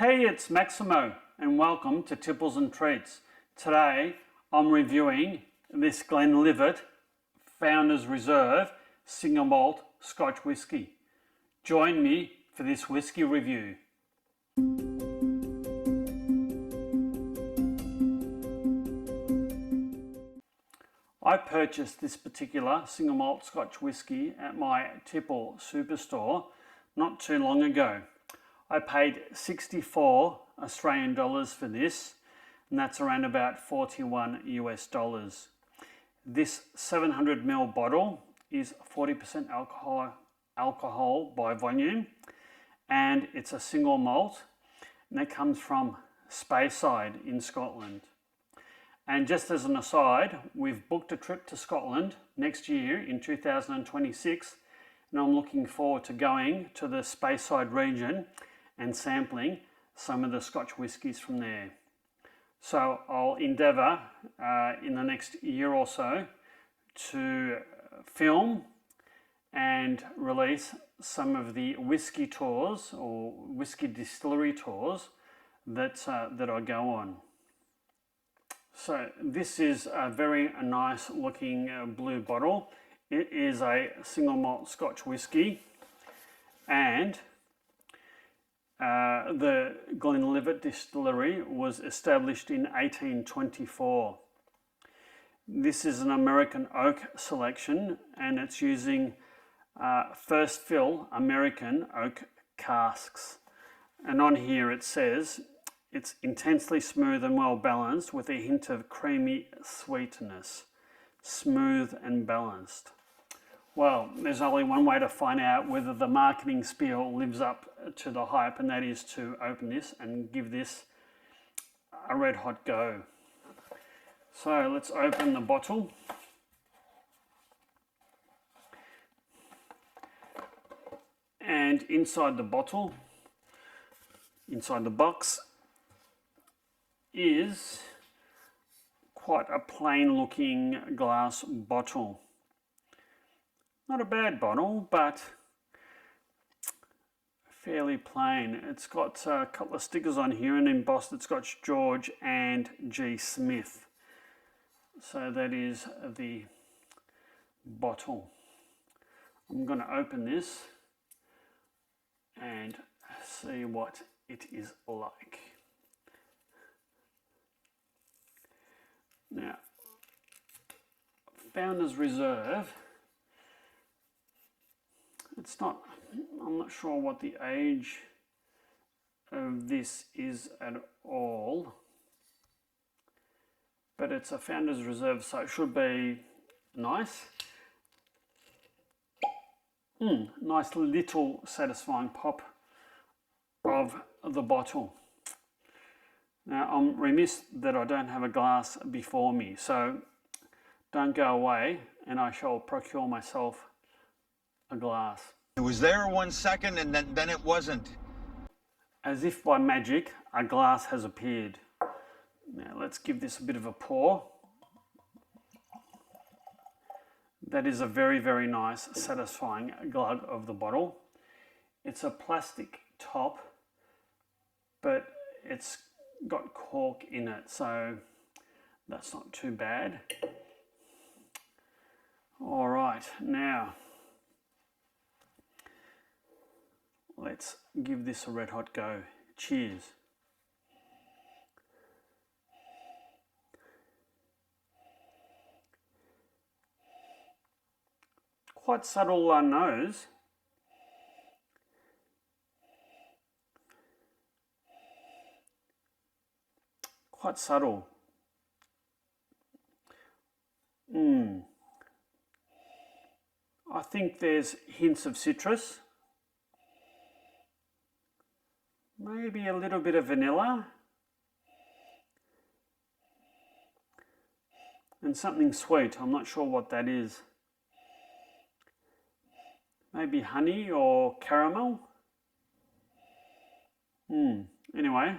Hey, it's Maximo and welcome to Tipples and Treats. Today I'm reviewing this Glenlivet Founders Reserve Single Malt Scotch Whisky. Join me for this whisky review. I purchased this particular single malt Scotch whisky at my Tipple superstore not too long ago. I paid 64 Australian dollars for this, and that's around about 41 US dollars. This 700 ml bottle is 40% alcohol by volume, and it's a single malt, and it comes from Speyside in Scotland. And just as an aside, we've booked a trip to Scotland next year in 2026, and I'm looking forward to going to the Speyside region and sampling some of the Scotch whiskies from there. So I'll endeavour in the next year or so to film and release some of the whisky tours or whisky distillery tours that I go on. So this is a very nice looking blue bottle. It is a single malt Scotch whisky, and the Glenlivet distillery was established in 1824. This is an American oak selection, and it's using first fill American oak casks. And on here it says it's intensely smooth and well balanced with a hint of creamy sweetness. Smooth and balanced. Well, there's only one way to find out whether the marketing spiel lives up to the hype, and that is to open this and give this a red hot go. So let's open the bottle. And inside the bottle, inside the box, is quite a plain looking glass bottle. Not a bad bottle, but fairly plain. It's got a couple of stickers on here, and embossed it's got George and G. Smith. So that is the bottle. I'm going to open this and see what it is like. Now, Founders Reserve, I'm not sure what the age of this is at all, but it's a Founders Reserve, so it should be nice. Nice little satisfying pop of the bottle. Now, I'm remiss that I don't have a glass before me, so don't go away and I shall procure myself a glass. It was there 1 second and then it wasn't. As if by magic, a glass has appeared. Now let's give this a bit of a pour. That is a very, very nice, satisfying glug of the bottle. It's a plastic top, but it's got cork in it, so that's not too bad. All right, now let's give this a red hot go. Cheers. Quite subtle nose. Quite subtle. I think there's hints of citrus. Maybe a little bit of vanilla. And something sweet. I'm not sure what that is. Maybe honey or caramel. Anyway,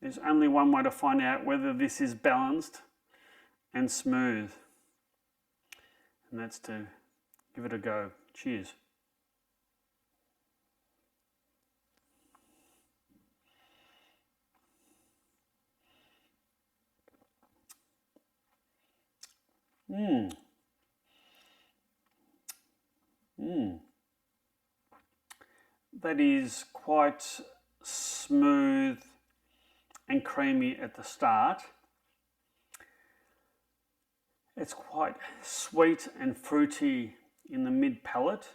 there's only one way to find out whether this is balanced and smooth, and that's to give it a go. Cheers. That is quite smooth and creamy at the start. It's quite sweet and fruity in the mid palate.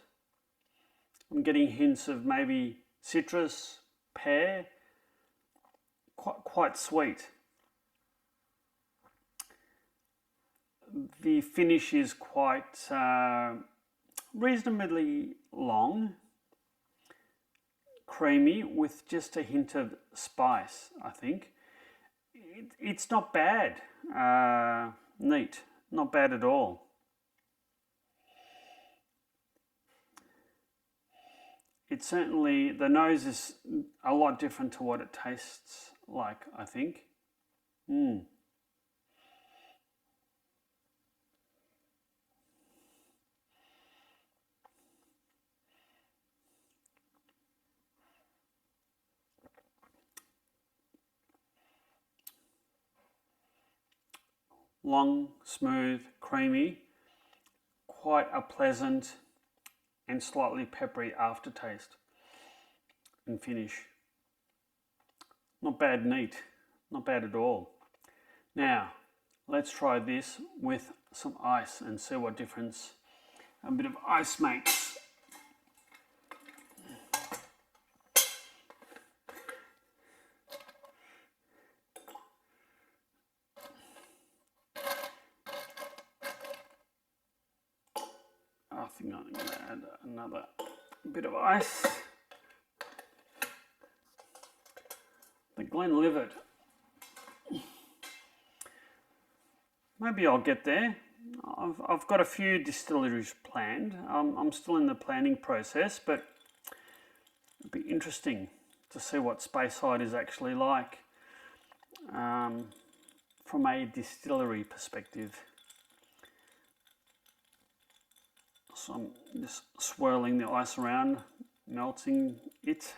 I'm getting hints of maybe citrus, pear, quite sweet. The finish is quite reasonably long, creamy with just a hint of spice, I think. It's not bad. Neat, not bad at all. It certainly, the nose is a lot different to what it tastes like, I think. Long, smooth, creamy, quite a pleasant and slightly peppery aftertaste and finish. Not bad, neat, not bad at all. Now, let's try this with some ice and see what difference a bit of ice makes. I think I'm going to add another bit of ice. The Glenlivet. Maybe I'll get there. I've got a few distilleries planned. I'm still in the planning process, but it'd be interesting to see what Speyside is actually like from a distillery perspective. So I'm just swirling the ice around, melting it,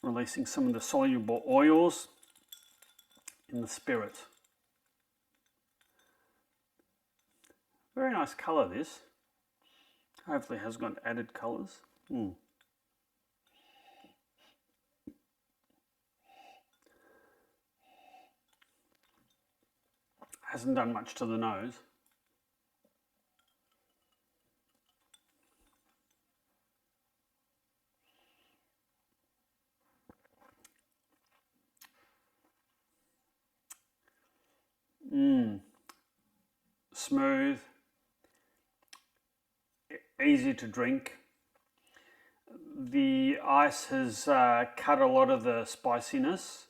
releasing some of the soluble oils in the spirit. Very nice colour this. Hopefully it has got added colours. Hasn't done much to the nose. Smooth, easy to drink. The ice has cut a lot of the spiciness.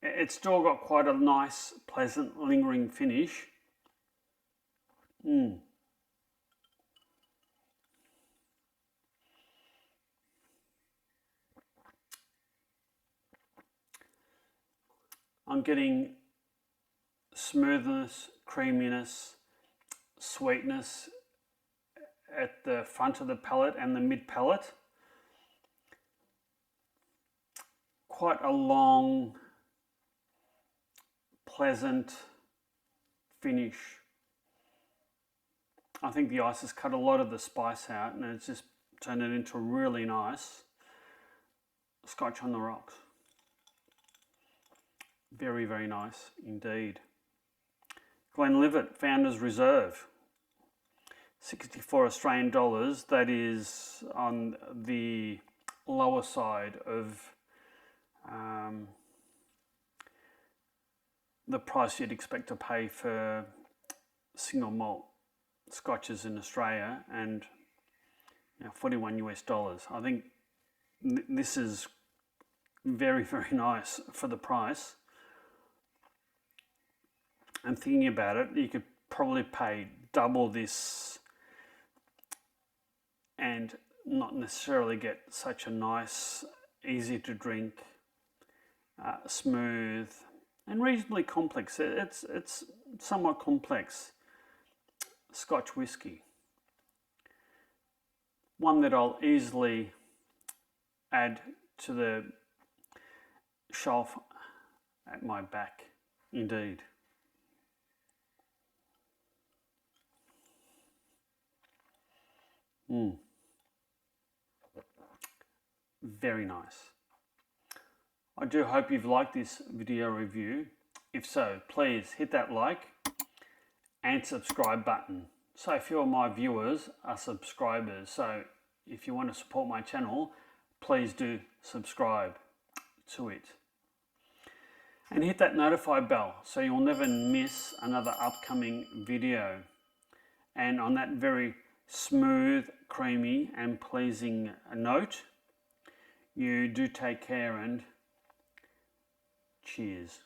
It's still got quite a nice, pleasant, lingering finish. I'm getting smoothness, creaminess, sweetness at the front of the palate and the mid palate. Quite a long, pleasant finish. I think the ice has cut a lot of the spice out and it's just turned it into a really nice Scotch on the rocks. Very, very nice indeed. Glenlivet Founders Reserve, 64 Australian dollars. That is on the lower side of the price you'd expect to pay for single malt scotches in Australia, and 41 US dollars. I think this is very, very nice for the price. And thinking about it, you could probably pay double this and not necessarily get such a nice, easy to drink, smooth and reasonably complex. It's somewhat complex Scotch whisky. One that I'll easily add to the shelf at my back, indeed. Very nice. I do hope you've liked this video review. If so, please hit that like and subscribe button. So a few of my viewers are subscribers, so if you want to support my channel, please do subscribe to it. And hit that notify bell so you'll never miss another upcoming video. And on that very smooth, creamy and pleasing note, you do take care and cheers.